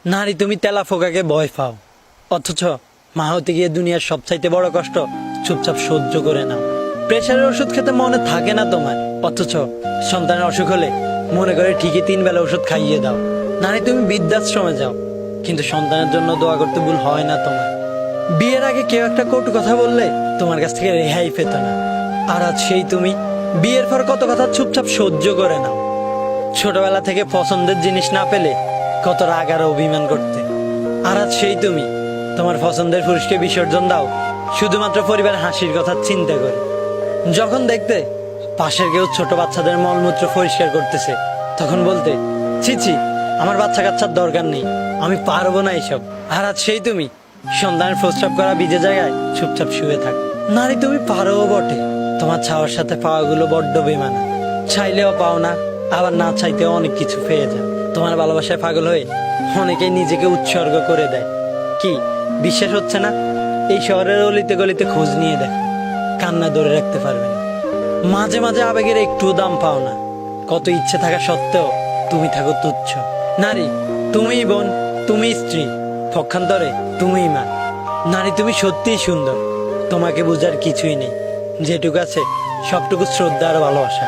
নারী তুমি তেলা ফোকাকে ভয় পাও, অথচ মা হতে গিয়ে দুনিয়ার সবচাইতে বড় কষ্ট চুপচাপ সহ্য করে নাও। প্রেশারের ওষুধ খেতে মনে থাকে না তোমার, অথচ সন্তানের অসুখ হলে মনে করে ঠিকই 3 বেলা ওষুধ খাইয়ে দাও। নারী তুমি বৃদ্ধাশ্রমে যাও, কিন্তু সন্তানের জন্য দোয়া করতে ভুল হয় না তোমার। বিয়ের আগে কেউ একটা কটু কথা বললে তোমার কাছ থেকে রেহাই পেত না, আর আজ সেই তুমি বিয়ের পর কত কথা চুপচাপ সহ্য করে নাও। ছোটবেলা থেকে পছন্দের জিনিস না পেলে কত রাগ আর অভিমান করতে, আর আজ সেই তুমি তোমার পছন্দের পুরুষকে বিসর্জন দাও শুধুমাত্র পরিবার হাসির কথা চিন্তা করে। যখন দেখতে পাশের কেউ ছোট বাচ্চাদের মলমূত্র পরিষ্কার করতেছে, তখন বলতে ছি ছি, আমার বাচ্চা কাচ্চার দরকার নেই, আমি পারবো না এসব। আর আজ সেই তুমি সন্তানের প্রস্রাব করা ভিজে জায়গায় চুপচাপ শুয়ে থাক। নারী তুমি পারো বটে, তোমার ছাওয়ার সাথে পাওয়াগুলো বড্ড বেমানা। চাইলেও পাও না, আবার না চাইতেও অনেক কিছু পেয়ে যায়। তোমার ভালোবাসায় পাগল হয়ে অনেকেই নিজেকে উৎসর্গ করে দেয়। কি বিশ্বাস হচ্ছে না? এই শহরের অলিতে গলিতে খোঁজ নিয়ে দেখ, কান্না ধরে রাখতে পারবে না। মাঝে মাঝে আবেগের একটু দাম পাও না, কত ইচ্ছে থাকা সত্ত্বেও তুমি থাকো তুচ্ছ। নারী তুমিই বোন, তুমি স্ত্রী, পক্ষান্তরে তুমিই মা। নারী তুমি সত্যিই সুন্দর, তোমাকে বোঝার কিছুই নেই। যেটুকু আছে সবটুকু শ্রদ্ধা আর ভালোবাসা।